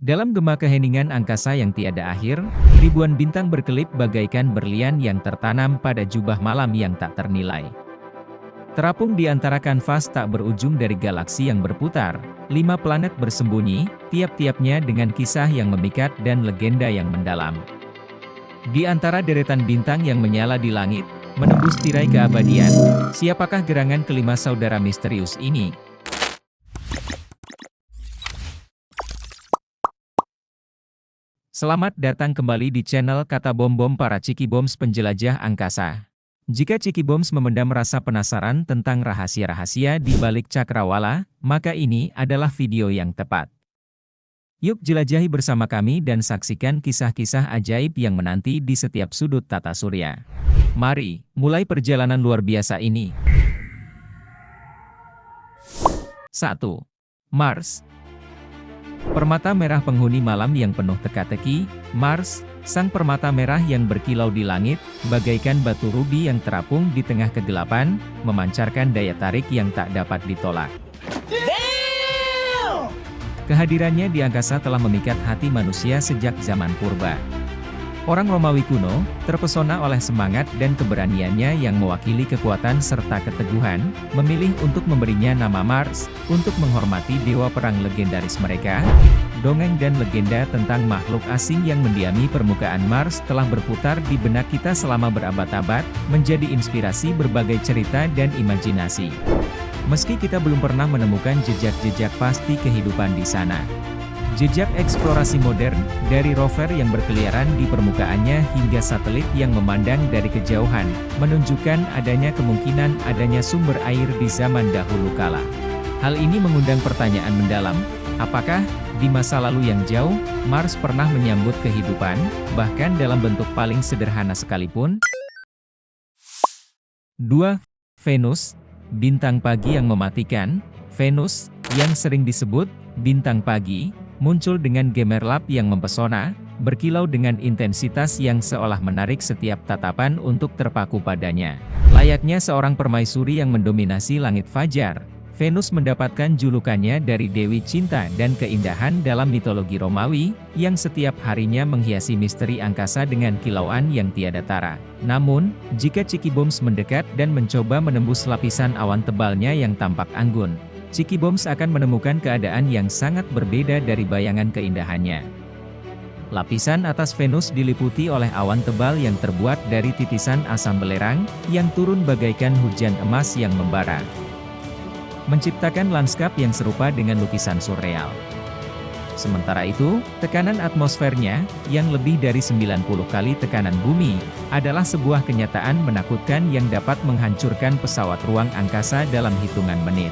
Dalam gema keheningan angkasa yang tiada akhir, ribuan bintang berkelip bagaikan berlian yang tertanam pada jubah malam yang tak ternilai. Terapung di antara kanvas tak berujung dari galaksi yang berputar, 5 planet bersembunyi, tiap-tiapnya dengan kisah yang memikat dan legenda yang mendalam. Di antara deretan bintang yang menyala di langit, menembus tirai keabadian, siapakah gerangan kelima saudara misterius ini? Selamat datang kembali di channel Kata Bom Bom para Cikiboms penjelajah angkasa. Jika Cikiboms memendam rasa penasaran tentang rahasia-rahasia di balik cakrawala, maka ini adalah video yang tepat. Yuk jelajahi bersama kami dan saksikan kisah-kisah ajaib yang menanti di setiap sudut tata surya. Mari, mulai perjalanan luar biasa ini. 1. Mars. Permata merah penghuni malam yang penuh teka-teki, Mars, sang permata merah yang berkilau di langit, bagaikan batu rubi yang terapung di tengah kegelapan, memancarkan daya tarik yang tak dapat ditolak. Kehadirannya di angkasa telah memikat hati manusia sejak zaman purba. Orang Romawi kuno, terpesona oleh semangat dan keberaniannya yang mewakili kekuatan serta keteguhan, memilih untuk memberinya nama Mars, untuk menghormati dewa perang legendaris mereka. Dongeng dan legenda tentang makhluk asing yang mendiami permukaan Mars telah berputar di benak kita selama berabad-abad, menjadi inspirasi berbagai cerita dan imajinasi. Meski kita belum pernah menemukan jejak-jejak pasti kehidupan di sana. Jejak eksplorasi modern, dari rover yang berkeliaran di permukaannya hingga satelit yang memandang dari kejauhan, menunjukkan adanya kemungkinan adanya sumber air di zaman dahulu kala. Hal ini mengundang pertanyaan mendalam, apakah, di masa lalu yang jauh, Mars pernah menyambut kehidupan, bahkan dalam bentuk paling sederhana sekalipun? 2. Venus, bintang pagi yang mematikan. Venus, yang sering disebut bintang pagi, muncul dengan gemerlap yang mempesona, berkilau dengan intensitas yang seolah menarik setiap tatapan untuk terpaku padanya. Layaknya seorang permaisuri yang mendominasi langit fajar, Venus mendapatkan julukannya dari Dewi Cinta dan Keindahan dalam mitologi Romawi, yang setiap harinya menghiasi misteri angkasa dengan kilauan yang tiada tara. Namun, jika Cikiboms mendekat dan mencoba menembus lapisan awan tebalnya yang tampak anggun, Cikiboms akan menemukan keadaan yang sangat berbeda dari bayangan keindahannya. Lapisan atas Venus diliputi oleh awan tebal yang terbuat dari titisan asam belerang, yang turun bagaikan hujan emas yang membara, menciptakan lanskap yang serupa dengan lukisan surreal. Sementara itu, tekanan atmosfernya, yang lebih dari 90 kali tekanan bumi, adalah sebuah kenyataan menakutkan yang dapat menghancurkan pesawat ruang angkasa dalam hitungan menit.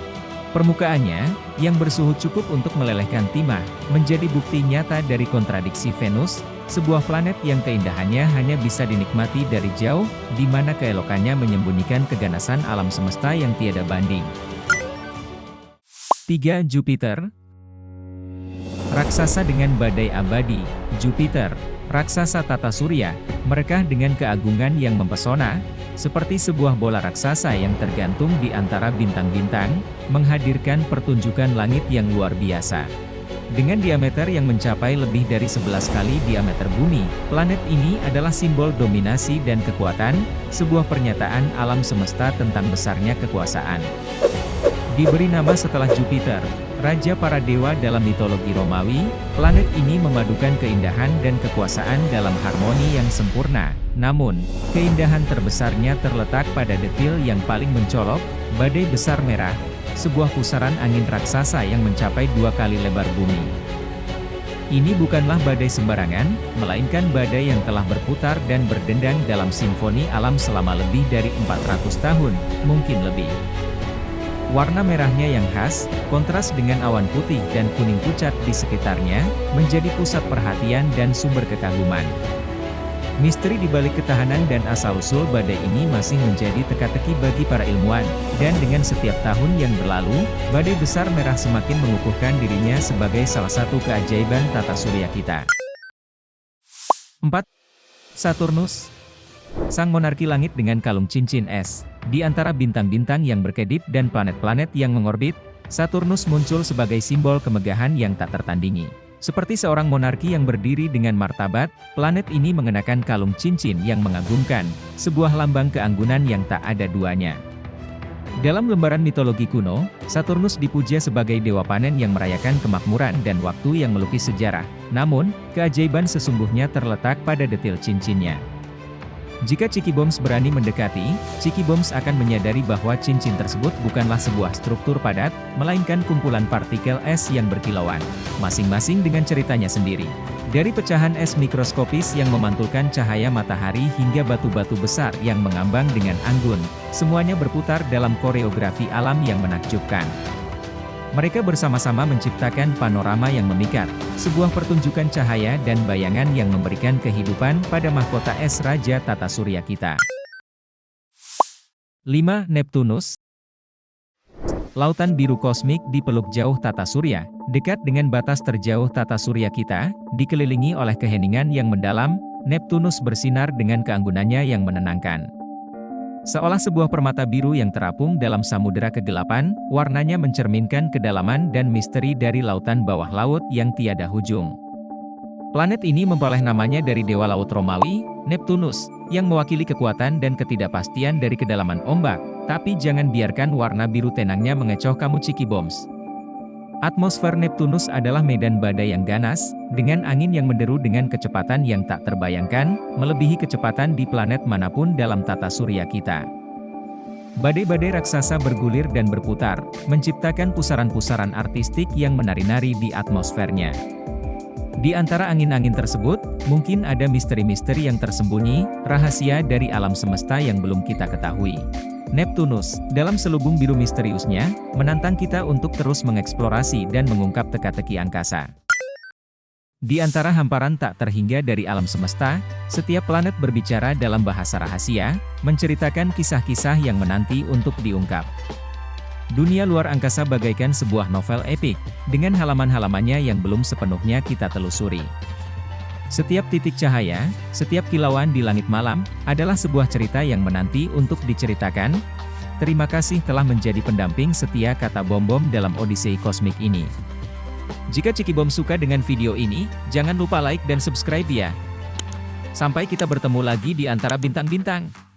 Permukaannya, yang bersuhu cukup untuk melelehkan timah, menjadi bukti nyata dari kontradiksi Venus, sebuah planet yang keindahannya hanya bisa dinikmati dari jauh, di mana keelokannya menyembunyikan keganasan alam semesta yang tiada banding. 3. Jupiter. Raksasa dengan badai abadi, Jupiter, raksasa tata surya, merekah dengan keagungan yang mempesona, seperti sebuah bola raksasa yang tergantung di antara bintang-bintang, menghadirkan pertunjukan langit yang luar biasa. Dengan diameter yang mencapai lebih dari 11 kali diameter bumi, planet ini adalah simbol dominasi dan kekuatan, sebuah pernyataan alam semesta tentang besarnya kekuasaan. Diberi nama setelah Jupiter, raja para dewa dalam mitologi Romawi, planet ini memadukan keindahan dan kekuasaan dalam harmoni yang sempurna. Namun, keindahan terbesarnya terletak pada detil yang paling mencolok, badai besar merah, sebuah pusaran angin raksasa yang mencapai 2 kali lebar bumi. Ini bukanlah badai sembarangan, melainkan badai yang telah berputar dan berdendang dalam simfoni alam selama lebih dari 400 tahun, mungkin lebih. Warna merahnya yang khas, kontras dengan awan putih dan kuning pucat di sekitarnya, menjadi pusat perhatian dan sumber kekaguman. Misteri di balik ketahanan dan asal-usul badai ini masih menjadi teka-teki bagi para ilmuwan, dan dengan setiap tahun yang berlalu, badai besar merah semakin mengukuhkan dirinya sebagai salah satu keajaiban tata surya kita. 4. Saturnus. Sang monarki langit dengan kalung cincin es. Di antara bintang-bintang yang berkedip dan planet-planet yang mengorbit, Saturnus muncul sebagai simbol kemegahan yang tak tertandingi. Seperti seorang monarki yang berdiri dengan martabat, planet ini mengenakan kalung cincin yang mengagumkan, sebuah lambang keanggunan yang tak ada duanya. Dalam lembaran mitologi kuno, Saturnus dipuja sebagai dewa panen yang merayakan kemakmuran dan waktu yang melukis sejarah. Namun, keajaiban sesungguhnya terletak pada detail cincinnya. Jika Cikiboms berani mendekati, Cikiboms akan menyadari bahwa cincin tersebut bukanlah sebuah struktur padat, melainkan kumpulan partikel es yang berkilauan, masing-masing dengan ceritanya sendiri. Dari pecahan es mikroskopis yang memantulkan cahaya matahari hingga batu-batu besar yang mengambang dengan anggun, semuanya berputar dalam koreografi alam yang menakjubkan. Mereka bersama-sama menciptakan panorama yang memikat, sebuah pertunjukan cahaya dan bayangan yang memberikan kehidupan pada mahkota es Raja Tata Surya kita. 5. Neptunus. Lautan biru kosmik di peluk jauh Tata Surya, dekat dengan batas terjauh Tata Surya kita, dikelilingi oleh keheningan yang mendalam. Neptunus bersinar dengan keanggunannya yang menenangkan. Seolah sebuah permata biru yang terapung dalam samudera kegelapan, warnanya mencerminkan kedalaman dan misteri dari lautan bawah laut yang tiada hujung. Planet ini memperoleh namanya dari dewa laut Romawi, Neptunus, yang mewakili kekuatan dan ketidakpastian dari kedalaman ombak, tapi jangan biarkan warna biru tenangnya mengecoh kamu Cikiboms. Atmosfer Neptunus adalah medan badai yang ganas, dengan angin yang menderu dengan kecepatan yang tak terbayangkan, melebihi kecepatan di planet manapun dalam tata surya kita. Badai-badai raksasa bergulir dan berputar, menciptakan pusaran-pusaran artistik yang menari-nari di atmosfernya. Di antara angin-angin tersebut, mungkin ada misteri-misteri yang tersembunyi, rahasia dari alam semesta yang belum kita ketahui. Neptunus, dalam selubung biru misteriusnya, menantang kita untuk terus mengeksplorasi dan mengungkap teka-teki angkasa. Di antara hamparan tak terhingga dari alam semesta, setiap planet berbicara dalam bahasa rahasia, menceritakan kisah-kisah yang menanti untuk diungkap. Dunia luar angkasa bagaikan sebuah novel epik, dengan halaman-halamannya yang belum sepenuhnya kita telusuri. Setiap titik cahaya, setiap kilauan di langit malam, adalah sebuah cerita yang menanti untuk diceritakan. Terima kasih telah menjadi pendamping setia kata Bom-Bom dalam Odyssey Kosmik ini. Jika Cikiboms suka dengan video ini, jangan lupa like dan subscribe ya. Sampai kita bertemu lagi di antara bintang-bintang.